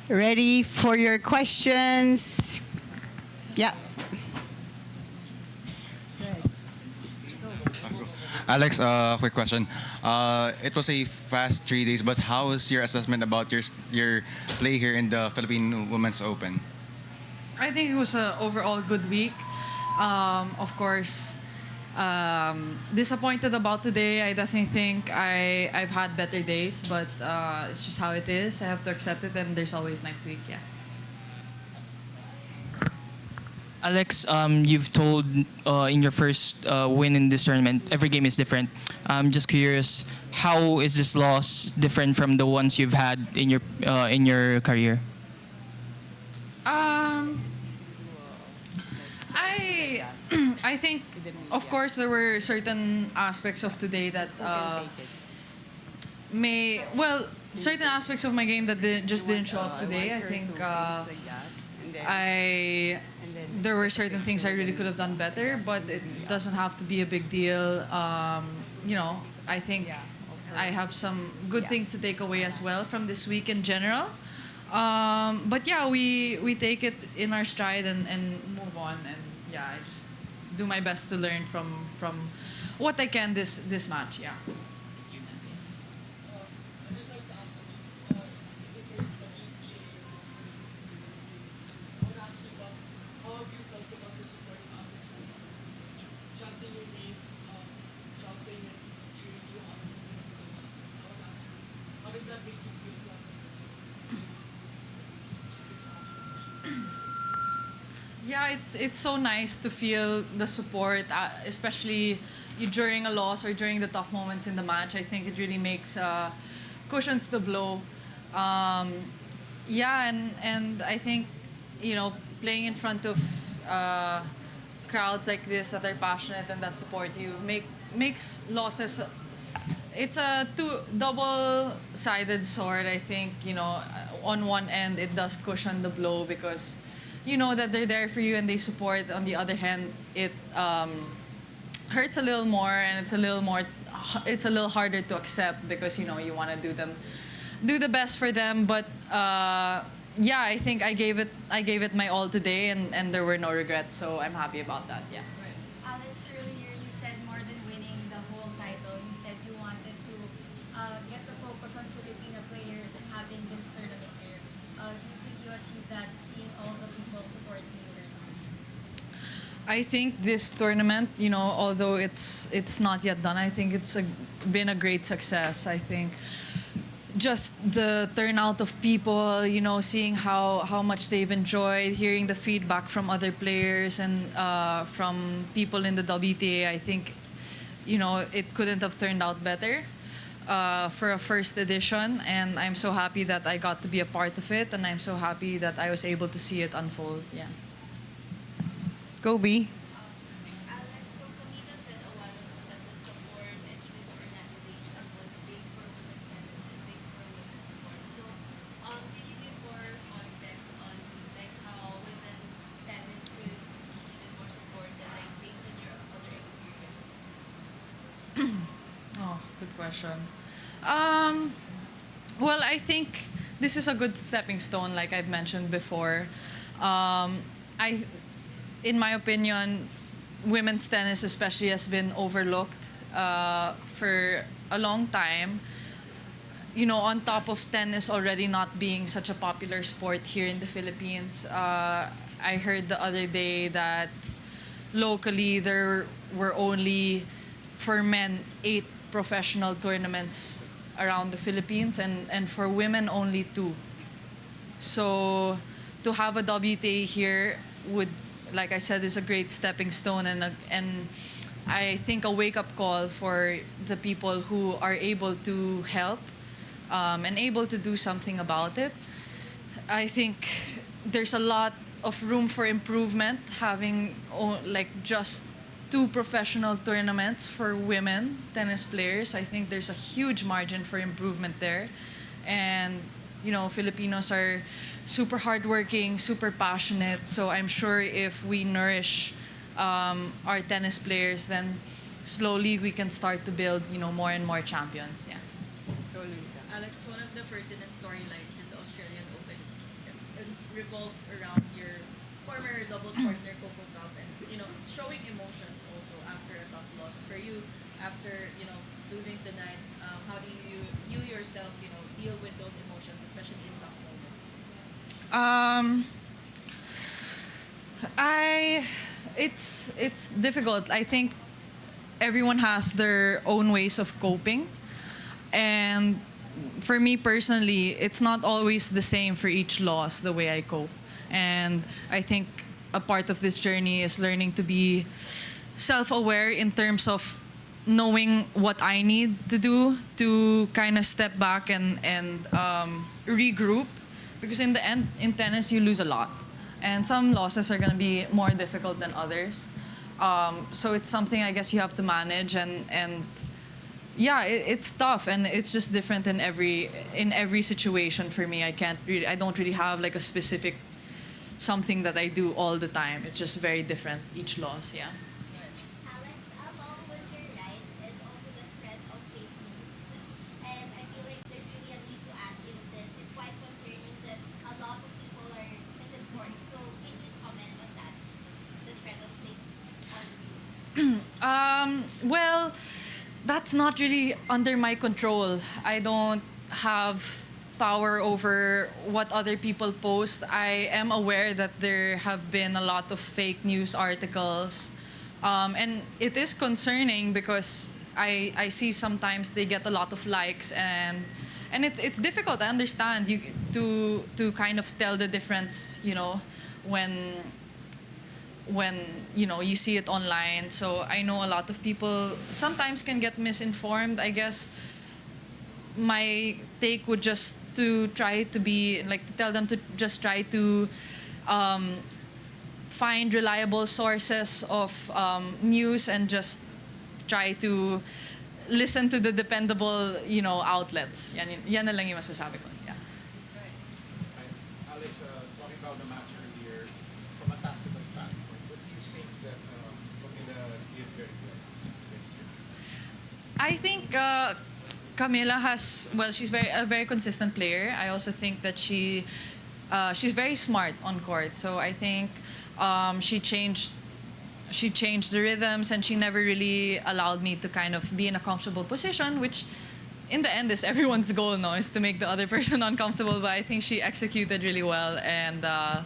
Ready for your questions? Yeah. Alex, quick question. It was a fast 3 days, but how is your assessment about your play here in the Philippine Women's Open? I think it was an overall good week. Of course, disappointed about today. I definitely think I've had better days, but it's just how it is. I have to accept it, and there's always next week. Yeah. Alex, you've told in your first win in this tournament, every game is different. I'm just curious, how is this loss different from the ones you've had in your career? Um, I I think, of course, there were certain aspects of today that may certain aspects of my game that didn't show up today. I think I there were certain things I really could have done better, but it doesn't have to be a big deal. I think I have some good things to take away as well from this week in general. But yeah, we take it in our stride and move on. And yeah, I just do my best to learn from what I can this match. Yeah. Yeah, it's so nice to feel the support, especially during a loss or during the tough moments in the match. I think it really makes cushions the blow. Um, yeah, and I think playing in front of crowds like this that are passionate and that support you makes losses. It's a double-sided sword. I think on one end it does cushion the blow because you know that they're there for you and they support. On the other hand, it hurts a little more, and it's a little harder to accept because you want to do the best for them. But yeah, I think I gave it my all today, and there were no regrets. So I'm happy about that. Yeah. Alex, earlier you said more than winning the whole title, you said you wanted to get the focus on Filipino players and having this tournament here. Do you think you achieved that, seeing all the people supporting you right now? I think this tournament, although it's not yet done, I think it's been a great success. I think just the turnout of people, seeing how much they've enjoyed, hearing the feedback from other players and from people in the WTA, I think, it couldn't have turned out better for a first edition. And I'm so happy that I got to be a part of it, and I'm so happy that I was able to see it unfold. Yeah. Kobe. Alex, so Camila said a while ago that the support and even the organization was big for women's tennis and big for women's sports. So, can you give more context on like how women's tennis could be even more supported, like based on your other experiences? Oh, good question. Well, I think this is a good stepping stone, like I've mentioned before. In my opinion, women's tennis especially has been overlooked for a long time. On top of tennis already not being such a popular sport here in the Philippines, I heard the other day that locally there were only, for men, 8 professional tournaments around the Philippines, and for women only 2. So to have a WTA here would, like I said, is a great stepping stone and I think a wake-up call for the people who are able to help and able to do something about it. I think there's a lot of room for improvement having like just 2 professional tournaments for women tennis players. I think there's a huge margin for improvement there. And Filipinos are super hardworking, super passionate. So I'm sure if we nourish our tennis players, then slowly we can start to build, more and more champions. Yeah. Alex, one of the pertinent storylines in the Australian Open revolved around your former doubles partner Coco Gauff, and showing emotions also after a tough loss for you after losing tonight. How do you yourself deal with those emotions, especially in tough moments? It's difficult. I think everyone has their own ways of coping, and for me personally, it's not always the same for each loss the way I cope. And I think a part of this journey is learning to be self-aware in terms of knowing what I need to do to kind of step back and regroup, because in the end, in tennis, you lose a lot, and some losses are going to be more difficult than others. So it's something I guess you have to manage, and yeah, it's tough, and it's just different in every situation for me. I don't really have like a specific something that I do all the time. It's just very different each loss. Yeah. Alex, along with your rise is also the spread of fake news. And I feel like there's really a need to ask you this. It's quite concerning that a lot of people are misinformed. So can you comment on that? The spread of fake news on you? Well, that's not really under my control. I don't have power over what other people post. I am aware that there have been a lot of fake news articles. And it is concerning because I see sometimes they get a lot of likes, and it's difficult. I understand to kind of tell the difference, when you see it online. So I know a lot of people sometimes can get misinformed. I guess my take would just to try to be like to tell them to just try to find reliable sources of news and just try to listen to the dependable outlets. Yan na lang yung masasabi ko. Yeah. Alex, talking about the match earlier, from a tactical standpoint, what do you think that Camila did very well against you? I think Camila she's a very consistent player. I also think that she's very smart on court. So I think she changed the rhythms, and she never really allowed me to kind of be in a comfortable position, which in the end is everyone's goal now, is to make the other person uncomfortable. But I think she executed really well, and I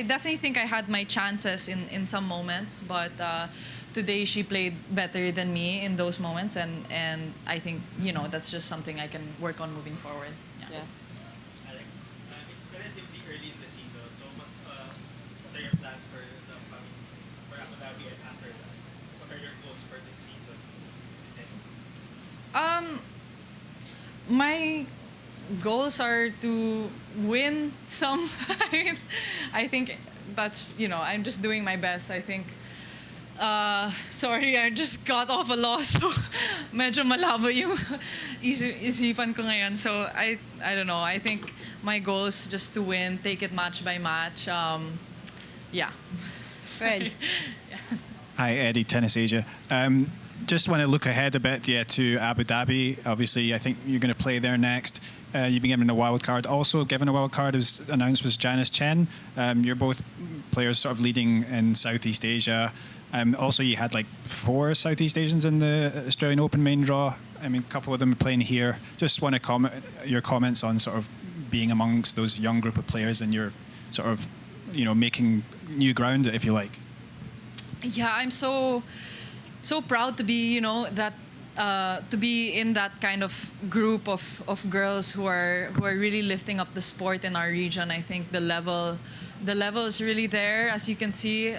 definitely think I had my chances in some moments, but today she played better than me in those moments, and I think that's just something I can work on moving forward. Yeah. Yes. Alex, it's relatively early in the season, so what are your plans for the upcoming, for Abu Dhabi and after that? What are your goals for this season in tennis? My goals are to win some. I think that's I'm just doing my best. I think. Sorry, I just got off a loss, so medyo malabo yung isipan ko ngayon. So I don't know. I think my goal is just to win, take it match by match. Yeah. Good. Hi, Eddie, Tennis Asia. Just want to look ahead a bit, to Abu Dhabi. Obviously, I think you're going to play there next. You've been given a wild card. Also given a wild card was announced was Janice Chen. You're both players sort of leading in Southeast Asia. Also, you had like 4 Southeast Asians in the Australian Open main draw. I mean, a couple of them are playing here. Just want to comment your comments on sort of being amongst those young group of players, and you're sort of, making new ground, if you like. Yeah, I'm so proud to be, that to be in that kind of group of girls who are really lifting up the sport in our region. I think the level is really there, as you can see,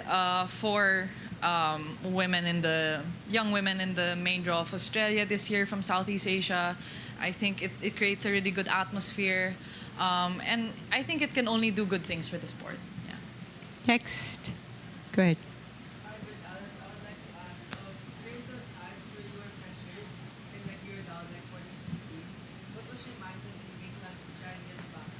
for young women in the main draw of Australia this year from Southeast Asia. I think it creates a really good atmosphere, and I think it can only do good things for the sport. Yeah. Next. Go ahead. Hi, Miss Alex. I would like to ask, during the times where you were pressured and like you were down like 14-15, what was your mindset in the game plan to try and get it back?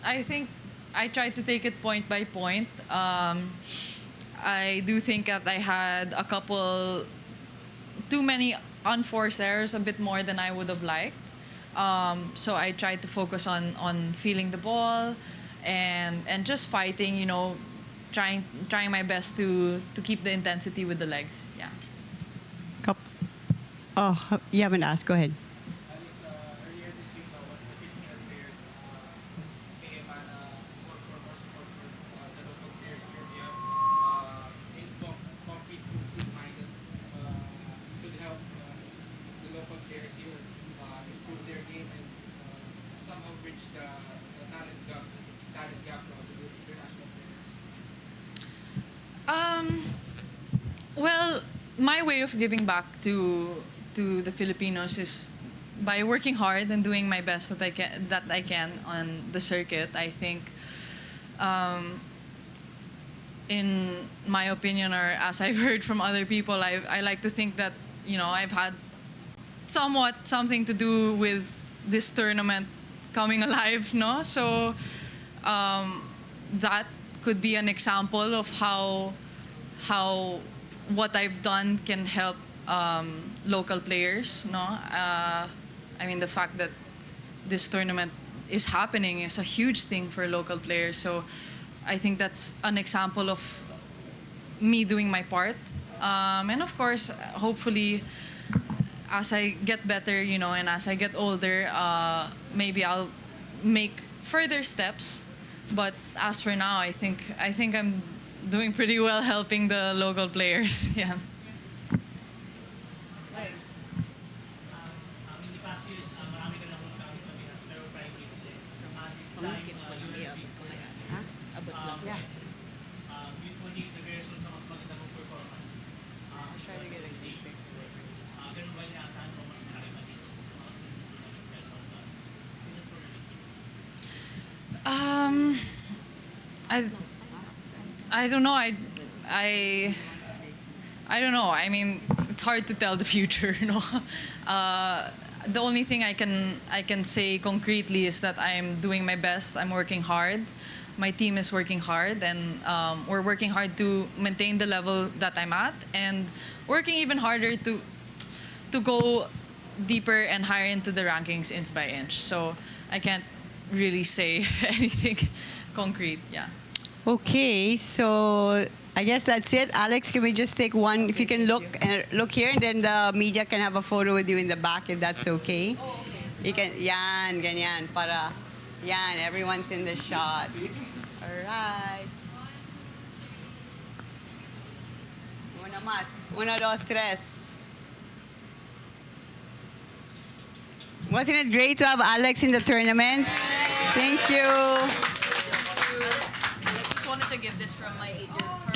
I think I tried to take it point by point. I do think that I had a couple too many unforced errors, a bit more than I would have liked. So I tried to focus on feeling the ball and just fighting, trying my best to keep the intensity with the legs. Yeah. Oh, you haven't asked. Go ahead. Alice, earlier this week, one of the Filipino players came and work for more support for the local players here. We have in concrete moves in mind that could help the local players here improve their game and somehow bridge the talent gap to the international players. Well, my way of giving back to the Filipinos is by working hard and doing my best that I can on the circuit. I think, in my opinion, or as I've heard from other people, I like to think that I've had somewhat something to do with this tournament coming alive, no? So that could be an example of how what I've done can help local players, no? I mean, the fact that this tournament is happening is a huge thing for local players. So I think that's an example of me doing my part. And of course, hopefully, as I get better, and as I get older, maybe I'll make further steps. But as for now, I think I'm doing pretty well helping the local players. Yeah. In the past years, marami ka naman sabihan, pero private din. This time, usually, the version na mas maganda mong performance. Try to get a good pick. Ganun ba inaasahan mo mas nakita dito sa mga I don't know. I don't know. I mean, it's hard to tell the future, no. The only thing I can say concretely is that I'm doing my best. I'm working hard. My team is working hard, and we're working hard to maintain the level that I'm at, and working even harder to go deeper and higher into the rankings inch by inch. So I can't really say anything concrete. Yeah. Okay, so I guess that's it. Alex, can we just take one? If you can look here, and then the media can have a photo with you in the back, if that's okay. You can, yan, ganyan, para, yan, everyone's in the shot. All right. Una más. Uno, dos, tres. Wasn't it great to have Alex in the tournament? Thank you. I just wanted to give this from my former